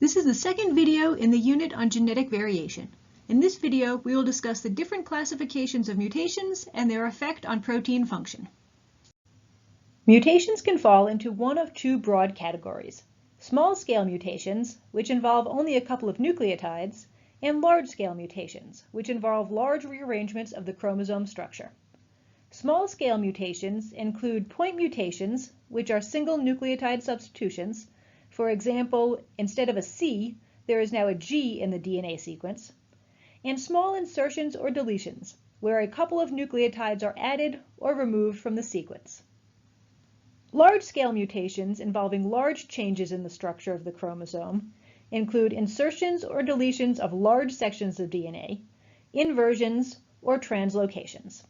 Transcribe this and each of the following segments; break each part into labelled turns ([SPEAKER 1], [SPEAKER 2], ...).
[SPEAKER 1] This is the second video in the unit on genetic variation. In this video, we will discuss the different classifications of mutations and their effect on protein function. Mutations can fall into one of two broad categories: small-scale mutations, which involve only a couple of nucleotides, and large-scale mutations, which involve large rearrangements of the chromosome structure. Small-scale mutations include point mutations, which are single nucleotide substitutions. For example, instead of a C, there is now a G in the DNA sequence, and small insertions or deletions, where a couple of nucleotides are added or removed from the sequence. Large-scale mutations involving large changes in the structure of the chromosome include insertions or deletions of large sections of DNA, inversions, or translocations.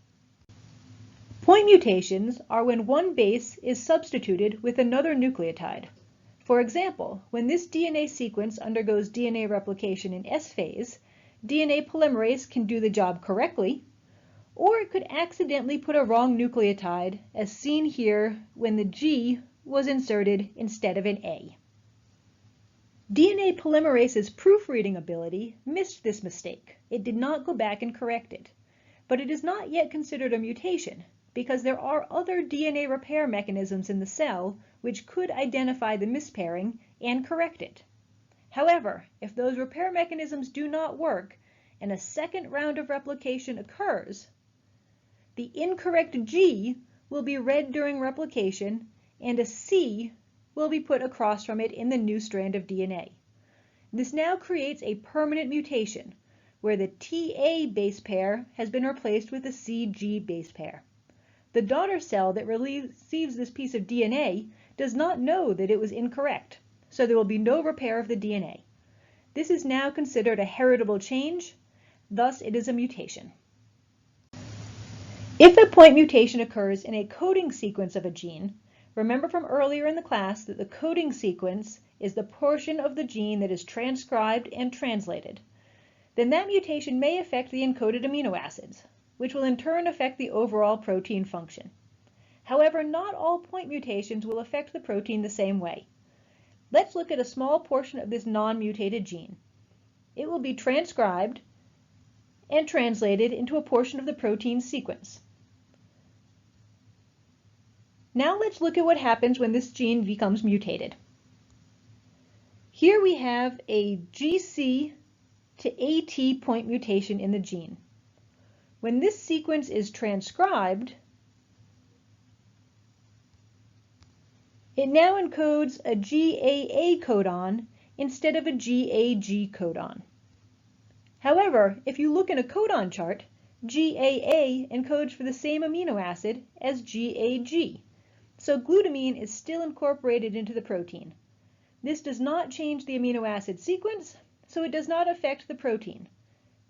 [SPEAKER 1] Point mutations are when one base is substituted with another nucleotide. For example, when this DNA sequence undergoes DNA replication in S phase, DNA polymerase can do the job correctly, or it could accidentally put a wrong nucleotide, as seen here when the G was inserted instead of an A. DNA polymerase's proofreading ability missed this mistake. It did not go back and correct it. But it is not yet considered a mutation, because there are other DNA repair mechanisms in the cell which could identify the mispairing and correct it. However, if those repair mechanisms do not work and a second round of replication occurs, the incorrect G will be read during replication and a C will be put across from it in the new strand of DNA. This now creates a permanent mutation where the TA base pair has been replaced with the CG base pair. The daughter cell that receives this piece of DNA does not know that it was incorrect, so there will be no repair of the DNA. This is now considered a heritable change, thus it is a mutation. If a point mutation occurs in a coding sequence of a gene, remember from earlier in the class that the coding sequence is the portion of the gene that is transcribed and translated, then that mutation may affect the encoded amino acids, which will in turn affect the overall protein function. However, not all point mutations will affect the protein the same way. Let's look at a small portion of this non-mutated gene. It will be transcribed and translated into a portion of the protein sequence. Now let's look at what happens when this gene becomes mutated. Here we have a GC to AT point mutation in the gene. When this sequence is transcribed, it now encodes a GAA codon instead of a GAG codon. However, if you look in a codon chart, GAA encodes for the same amino acid as GAG, so glutamine is still incorporated into the protein. This does not change the amino acid sequence, so it does not affect the protein.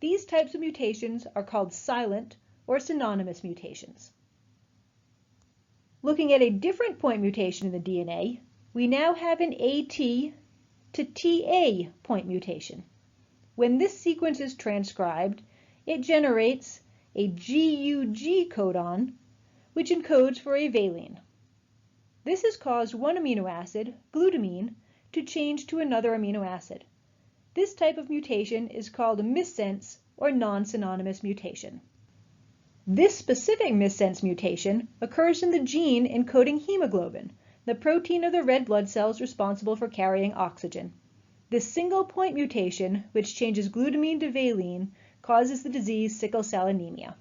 [SPEAKER 1] These types of mutations are called silent or synonymous mutations. Looking at a different point mutation in the DNA, we now have an AT to TA point mutation. When this sequence is transcribed, it generates a GUG codon, which encodes for a valine. This has caused one amino acid, glutamine, to change to another amino acid. This type of mutation is called a missense or non-synonymous mutation. This specific missense mutation occurs in the gene encoding hemoglobin, the protein of the red blood cells responsible for carrying oxygen. This single point mutation, which changes glutamine to valine, causes the disease sickle cell anemia.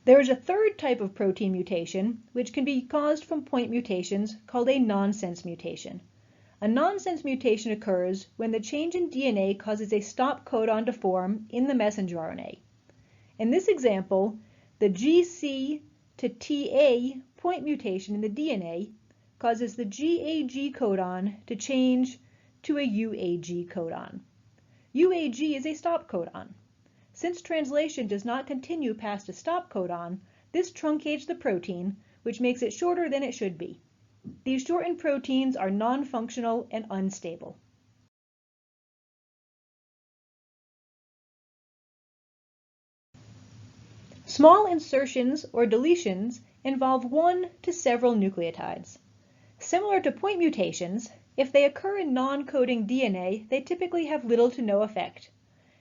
[SPEAKER 1] There is a third type of protein mutation which can be caused from point mutations called a nonsense mutation. A nonsense mutation occurs when the change in DNA causes a stop codon to form in the messenger RNA. In this example, the GC to TA point mutation in the DNA causes the GAG codon to change to a UAG codon. UAG is a stop codon. Since translation does not continue past a stop codon, this truncates the protein, which makes it shorter than it should be. These shortened proteins are non-functional and unstable. Small insertions or deletions involve one to several nucleotides. Similar to point mutations, if they occur in non-coding DNA, they typically have little to no effect.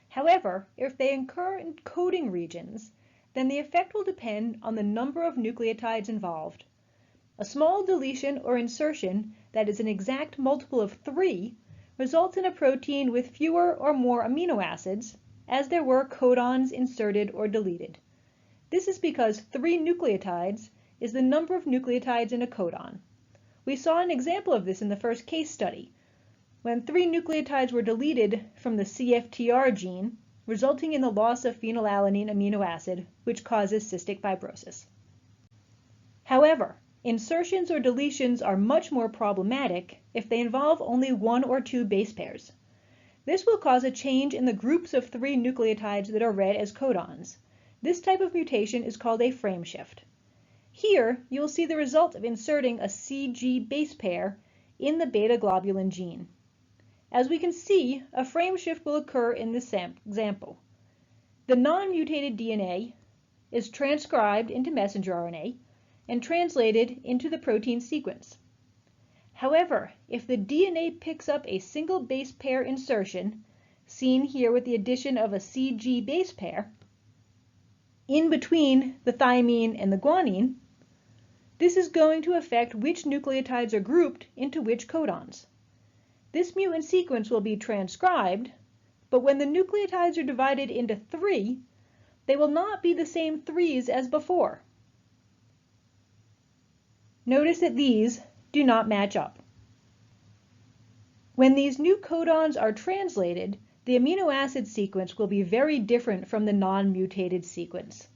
[SPEAKER 1] However, if they occur in coding regions, then the effect will depend on the number of nucleotides involved. A small deletion or insertion that is an exact multiple of 3 results in a protein with fewer or more amino acids, as there were codons inserted or deleted. This is because 3 nucleotides is the number of nucleotides in a codon. We saw an example of this in the first case study, when 3 nucleotides were deleted from the CFTR gene, resulting in the loss of phenylalanine amino acid, which causes cystic fibrosis. However, insertions or deletions are much more problematic if they involve only 1 or 2 base pairs. This will cause a change in the groups of 3 nucleotides that are read as codons. This type of mutation is called a frame shift. Here, you'll see the result of inserting a CG base pair in the beta globulin gene. As we can see, a frame shift will occur in this example. The non-mutated DNA is transcribed into messenger RNA and translated into the protein sequence. However, if the DNA picks up a single base pair insertion, seen here with the addition of a CG base pair, in between the thymine and the guanine, this is going to affect which nucleotides are grouped into which codons. This mutant sequence will be transcribed, but when the nucleotides are divided into 3, they will not be the same 3s as before. Notice that these do not match up. When these new codons are translated, the amino acid sequence will be very different from the non-mutated sequence.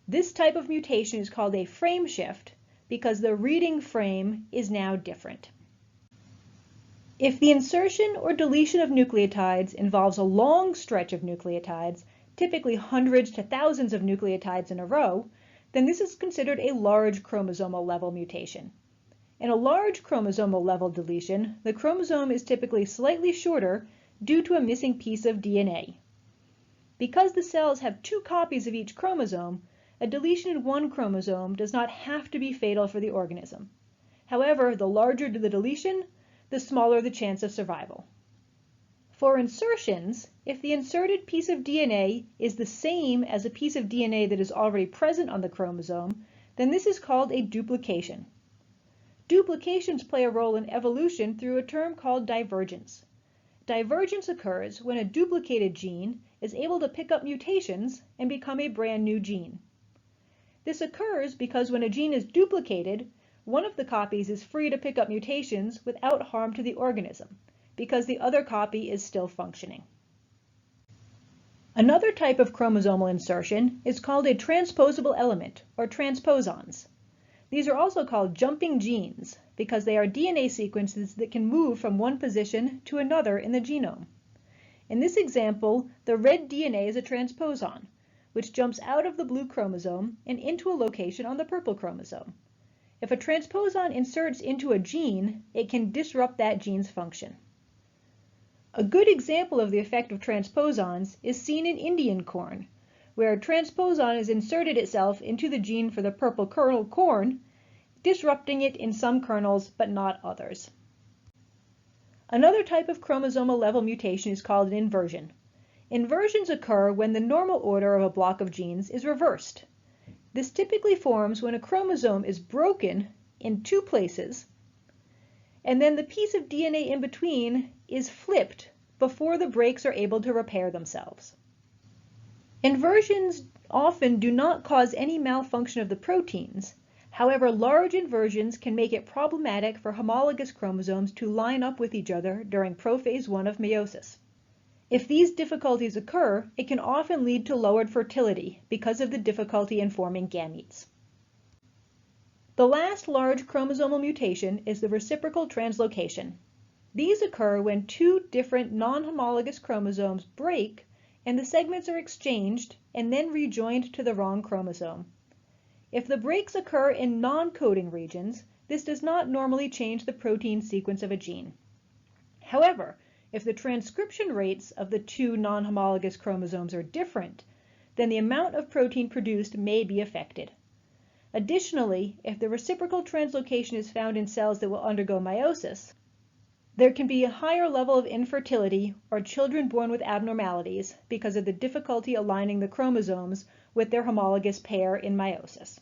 [SPEAKER 1] This type of mutation is called a frame shift because the reading frame is now different. If the insertion or deletion of nucleotides involves a long stretch of nucleotides, typically hundreds to thousands of nucleotides in a row, then this is considered a large chromosomal level mutation. In a large chromosomal level deletion, the chromosome is typically slightly shorter due to a missing piece of DNA. Because the cells have 2 copies of each chromosome, a deletion in one chromosome does not have to be fatal for the organism. However, the larger the deletion, the smaller the chance of survival. For insertions, if the inserted piece of DNA is the same as a piece of DNA that is already present on the chromosome, then this is called a duplication. Duplications play a role in evolution through a term called divergence. Divergence occurs when a duplicated gene is able to pick up mutations and become a brand new gene. This occurs because when a gene is duplicated, one of the copies is free to pick up mutations without harm to the organism, because the other copy is still functioning. Another type of chromosomal insertion is called a transposable element, or transposons. These are also called jumping genes because they are DNA sequences that can move from one position to another in the genome. In this example, the red DNA is a transposon, which jumps out of the blue chromosome and into a location on the purple chromosome. If a transposon inserts into a gene, it can disrupt that gene's function. A good example of the effect of transposons is seen in Indian corn, where a transposon has inserted itself into the gene for the purple kernel corn, disrupting it in some kernels but not others. Another type of chromosomal level mutation is called an inversion. Inversions occur when the normal order of a block of genes is reversed. This typically forms when a chromosome is broken in 2 places, and then the piece of DNA in between is flipped before the breaks are able to repair themselves. Inversions often do not cause any malfunction of the proteins. However, large inversions can make it problematic for homologous chromosomes to line up with each other during prophase 1 of meiosis. If these difficulties occur, it can often lead to lowered fertility because of the difficulty in forming gametes. The last large chromosomal mutation is the reciprocal translocation. These occur when 2 different non-homologous chromosomes break and the segments are exchanged and then rejoined to the wrong chromosome. If the breaks occur in non-coding regions, this does not normally change the protein sequence of a gene. However, if the transcription rates of the 2 non-homologous chromosomes are different, then the amount of protein produced may be affected. Additionally, if the reciprocal translocation is found in cells that will undergo meiosis, there can be a higher level of infertility or children born with abnormalities because of the difficulty aligning the chromosomes with their homologous pair in meiosis.